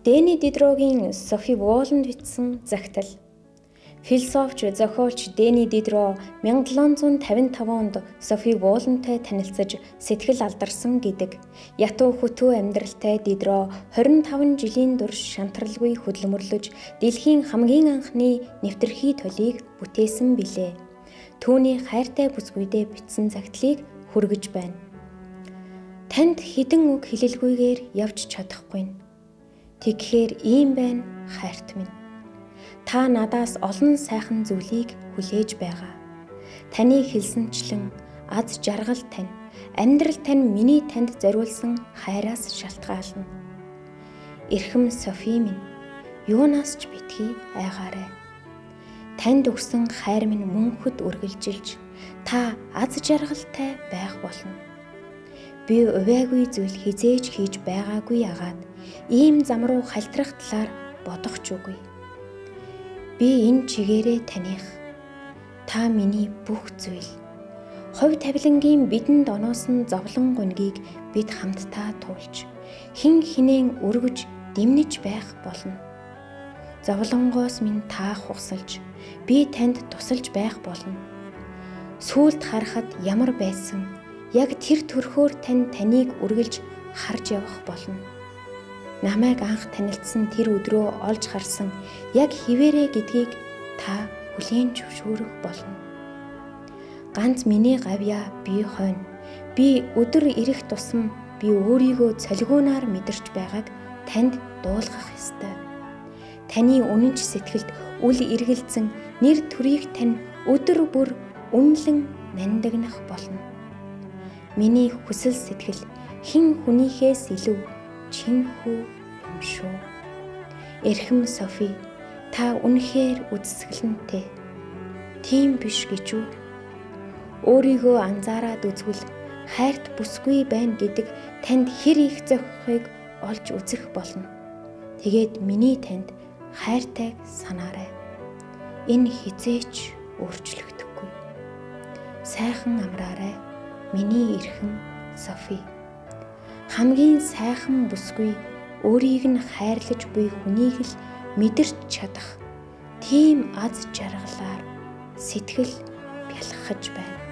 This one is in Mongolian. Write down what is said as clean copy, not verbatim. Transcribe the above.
Дэни Дидрогийн Софи Воланд бичсэн захидал. Философч, зохиолч Дэни Дидро 1755 онд Софи Волантай танилцаж сэтгэл алдарсан гэдэг. Ятуу хөтөө амьдралтай Дидро 25 жилийн турш шантралгүй хөдөлмөрлөж дэлхийн хамгийн анхны нэвтрхий толийг бүтээсэн билээ. Түүний хайртай бүсгүйдээ бичсэн загтлыг хүргэж байна. Танд хідэн үг хэлэлгүйгээр явж чадахгүй. Тэгэхэр ийм байна хайрт минь. Та надаас олон сайхан зүйлийг хүлээж байгаа. Таны хэлсэнчлэн аз жаргал тань, амьдрал тань миний танд зориулсан хайраас шалтгаална. Эрхэм Софи минь, юунаас ч битгий айгаарай. Танд өгсөн хайр минь мөнхөд үргэлжилж, та аз жаргалтай байх болно. Би увайгүй зүйл хизээж хийж байгаагүй яагаад ийм зам руу халтрах талаар бодох ч үгүй. Би энэ чигээрээ таних. Та миний бүх зүйл. Хувь тавилангийн бидэнд оноосон зовлон гунгийг бид хамтдаа туулж, хэн хинэн өргөж дэмнэж байх болно. Зовлонгоос минь та хугсалж, би танд тусалж байх болно. Сүүлд харахад ямар байсан, яг тэр төрхөөр таныг үргэлж харж явах болно. Намайг анх танилцсан тэр өдрөө олж харсан яг хിവэрэ гэдгийг та хүлээн зөвшөөрөх болно. Ганц миний гавьяа би хойно. Би өдөр ирэх тусам би өөрийгөө цолгиунаар мэдэрч байгааг танд дуулгах ёстой. Таны үнэнч сэтгэлд үл эргэлзэн нэр төрийг тань өдөр бүр үнэлэн нандинах болно. Миний хүсэл сэтгэл хэн хүнийхээс илүү чинхүү юм шүү. Эрхэм Софи, та үнэхээр үзэсгэлэнтэй. Тийм биш гэж үү? Өөрийгөө анзаараад үзвэл хайрт бүсгүй байна гэдэг танд хэр их зохихыг олж үзэх болно. Тэгээд миний танд хайртайг санаарай. Энэ хизээч өөрчлөгдөхгүй. Сайхан амраарай, миний эрхэм Софи. Хамгийн сайхан бүсгүй өөрийг нь хайрлаж буй хүнийг л мэдэрч чадах тийм аз жаргалаар сэтгэл бялхаж байна.